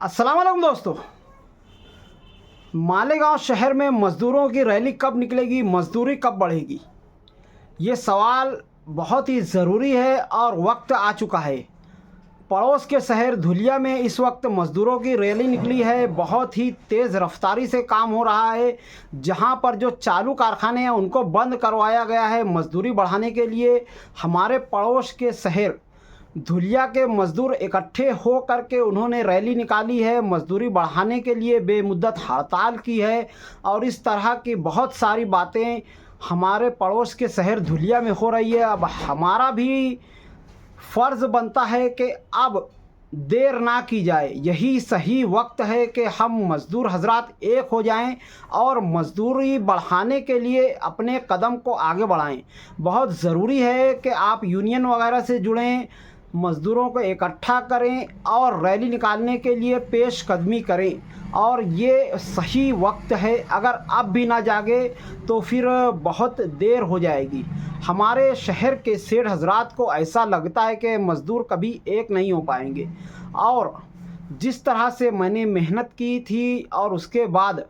अस्सलाम वालेकुम दोस्तों। मालेगांव शहर में मज़दूरों की रैली कब निकलेगी, मज़दूरी कब बढ़ेगी? ये सवाल बहुत ही ज़रूरी है और वक्त आ चुका है। पड़ोस के शहर धुलिया में इस वक्त मज़दूरों की रैली निकली है। बहुत ही तेज़ रफ्तारी से काम हो रहा है। जहां पर जो चालू कारखाने हैं उनको बंद करवाया गया है मज़दूरी बढ़ाने के लिए। हमारे पड़ोस के शहर धुलिया के मज़दूर इकट्ठे हो करके उन्होंने रैली निकाली है, मज़दूरी बढ़ाने के लिए बेमुद्दत हड़ताल की है। और इस तरह की बहुत सारी बातें हमारे पड़ोस के शहर धुलिया में हो रही है। अब हमारा भी फ़र्ज़ बनता है कि अब देर ना की जाए, यही सही वक्त है कि हम मज़दूर हजरात एक हो जाएं और मज़दूरी बढ़ाने के लिए अपने कदम को आगे बढ़ाएं। बहुत ज़रूरी है कि आप यूनियन वगैरह से जुड़ें, मज़दूरों को इकट्ठा करें और रैली निकालने के लिए पेशकदमी करें। और ये सही वक्त है, अगर अब भी ना जागे तो फिर बहुत देर हो जाएगी। हमारे शहर के सेठ हजरात को ऐसा लगता है कि मज़दूर कभी एक नहीं हो पाएंगे। और जिस तरह से मैंने मेहनत की थी और उसके बाद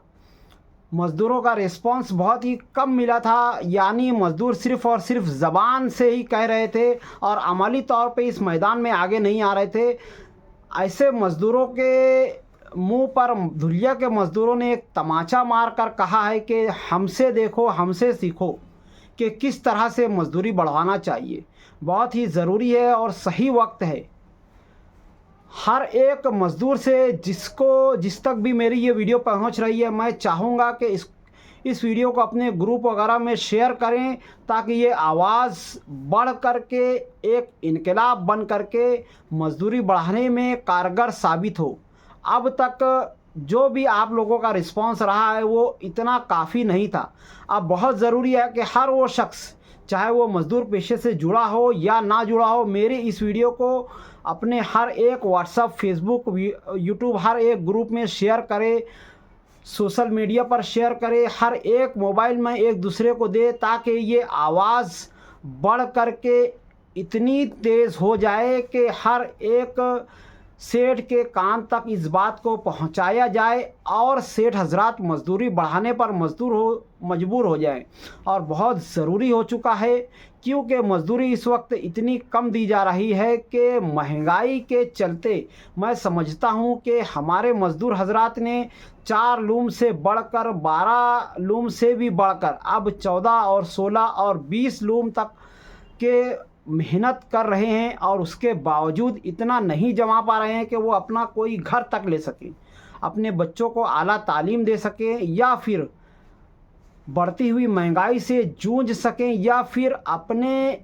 मज़दूरों का रिस्पांस बहुत ही कम मिला था, यानी मज़दूर सिर्फ़ और सिर्फ ज़बान से ही कह रहे थे और अमली तौर पे इस मैदान में आगे नहीं आ रहे थे। ऐसे मज़दूरों के मुंह पर धुलिया के मज़दूरों ने एक तमाचा मार कर कहा है कि हमसे देखो, हमसे सीखो कि किस तरह से मज़दूरी बढ़ाना चाहिए। बहुत ही ज़रूरी है और सही वक्त है। हर एक मज़दूर से जिस तक भी मेरी ये वीडियो पहुंच रही है, मैं चाहूँगा कि इस वीडियो को अपने ग्रुप वगैरह में शेयर करें ताकि ये आवाज़ बढ़ कर के एक इनकलाब बन कर के मज़दूरी बढ़ाने में कारगर साबित हो। अब तक जो भी आप लोगों का रिस्पांस रहा है वो इतना काफ़ी नहीं था। अब बहुत ज़रूरी है कि हर वो शख्स, चाहे वो मज़दूर पेशे से जुड़ा हो या ना जुड़ा हो, मेरी इस वीडियो को अपने हर एक व्हाट्सएप, फेसबुक, यूट्यूब हर एक ग्रुप में शेयर करे, सोशल मीडिया पर शेयर करे, हर एक मोबाइल में एक दूसरे को दे ताकि ये आवाज़ बढ़ कर के इतनी तेज़ हो जाए कि हर एक सेठ के कान तक इस बात को पहुंचाया जाए और सेठ हजरात मज़दूरी बढ़ाने पर मजबूर हो जाएं। और बहुत ज़रूरी हो चुका है क्योंकि मज़दूरी इस वक्त इतनी कम दी जा रही है कि महंगाई के चलते मैं समझता हूं कि हमारे मज़दूर हजरात ने 4 लूम से बढ़कर 12 लूम से भी बढ़कर अब 14 और 16 और 20 लूम तक के मेहनत कर रहे हैं और उसके बावजूद इतना नहीं जमा पा रहे हैं कि वो अपना कोई घर तक ले सकें, अपने बच्चों को आला तालीम दे सकें या फिर बढ़ती हुई महंगाई से जूझ सकें या फिर अपने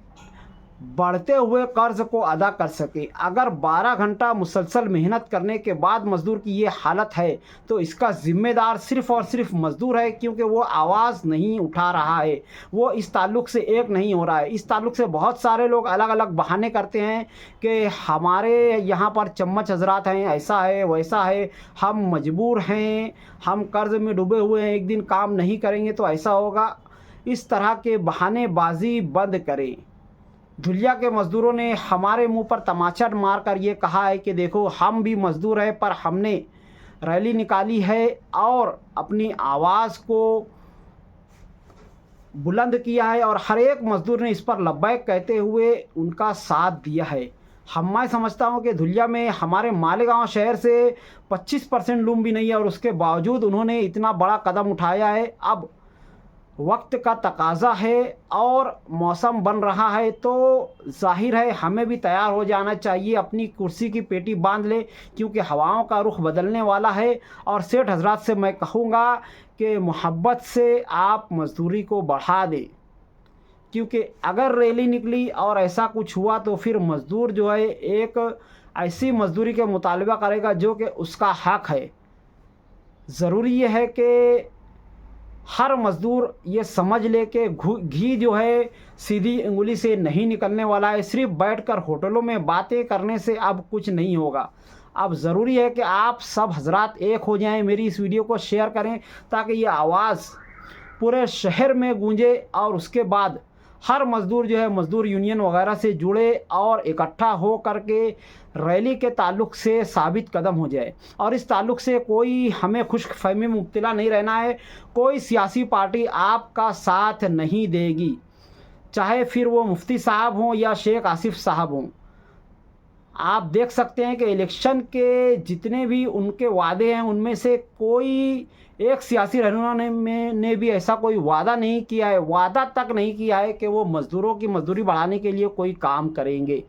बढ़ते हुए कर्ज को अदा कर सके। अगर 12 घंटा मुसलसल मेहनत करने के बाद मज़दूर की ये हालत है तो इसका ज़िम्मेदार सिर्फ़ और सिर्फ मज़दूर है, क्योंकि वो आवाज़ नहीं उठा रहा है, वो इस ताल्लुक़ से एक नहीं हो रहा है। इस ताल्लुक़ से बहुत सारे लोग अलग अलग बहाने करते हैं कि हमारे यहाँ पर चम्मच हजरात हैं, ऐसा है वैसा है, हम मजबूर हैं, हम कर्ज़ में डूबे हुए हैं, एक दिन काम नहीं करेंगे तो ऐसा होगा। इस तरह के बहानेबाजी बंद करें। धुलिया के मज़दूरों ने हमारे मुंह पर तमाचा मारकर ये कहा है कि देखो, हम भी मज़दूर हैं पर हमने रैली निकाली है और अपनी आवाज़ को बुलंद किया है और हर एक मज़दूर ने इस पर लब्बैक कहते हुए उनका साथ दिया है। मैं समझता हूँ कि धुलिया में हमारे मालेगांव शहर से 25% लूम भी नहीं है और उसके बावजूद उन्होंने इतना बड़ा कदम उठाया है। अब वक्त का तकाज़ा है और मौसम बन रहा है तो जाहिर है हमें भी तैयार हो जाना चाहिए, अपनी कुर्सी की पेटी बांध ले क्योंकि हवाओं का रुख बदलने वाला है। और सेठ हजरात से मैं कहूँगा कि मोहब्बत से आप मज़दूरी को बढ़ा दें, क्योंकि अगर रैली निकली और ऐसा कुछ हुआ तो फिर मज़दूर जो है एक ऐसी मज़दूरी के मुतालबा करेगा जो कि उसका हक़ है। ज़रूरी यह है कि हर मज़दूर ये समझ ले कि घी जो है सीधी उंगली से नहीं निकलने वाला है। सिर्फ बैठकर होटलों में बातें करने से अब कुछ नहीं होगा। अब ज़रूरी है कि आप सब हजरात एक हो जाएं, मेरी इस वीडियो को शेयर करें ताकि ये आवाज़ पूरे शहर में गूंजे और उसके बाद हर मज़दूर जो है मज़दूर यूनियन वगैरह से जुड़े और इकट्ठा हो करके रैली के ताल्लुक़ से साबित कदम हो जाए। और इस ताल्लुक़ से कोई हमें खुशफ़हमी में मुब्तला नहीं रहना है। कोई सियासी पार्टी आपका साथ नहीं देगी, चाहे फिर वो मुफ्ती साहब हों या शेख आसिफ साहब हों। आप देख सकते हैं कि इलेक्शन के जितने भी उनके वादे हैं उनमें से कोई एक सियासी रहनुमा ने भी ऐसा कोई वादा नहीं किया है, वादा तक नहीं किया है कि वो मज़दूरों की मज़दूरी बढ़ाने के लिए कोई काम करेंगे।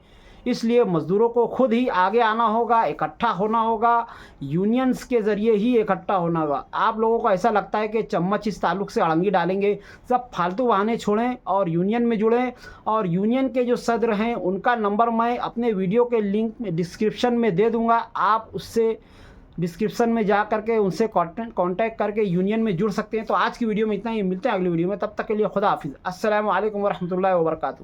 इसलिए मज़दूरों को खुद ही आगे आना होगा, इकट्ठा होना होगा, यूनियंस के ज़रिए ही इकट्ठा होना होगा। आप लोगों को ऐसा लगता है कि चम्मच इस ताल्लुक़ से अड़ंगी डालेंगे, सब फालतू बहाने छोड़ें और यूनियन में जुड़ें। और यूनियन के जो सदर हैं उनका नंबर मैं अपने वीडियो के लिंक में डिस्क्रिप्शन में दे दूँगा। आप उससे डिस्क्रिप्शन में जा करके उनसे कांटेक्ट करके यूनियन में जुड़ सकते हैं। तो आज की वीडियो में इतना ही, मिलते हैं अगली वीडियो में, तब तक के लिए खुदा हाफिज़। अस्सलामु अलैकुम वरहमतुल्लाहि वबरकातुहू।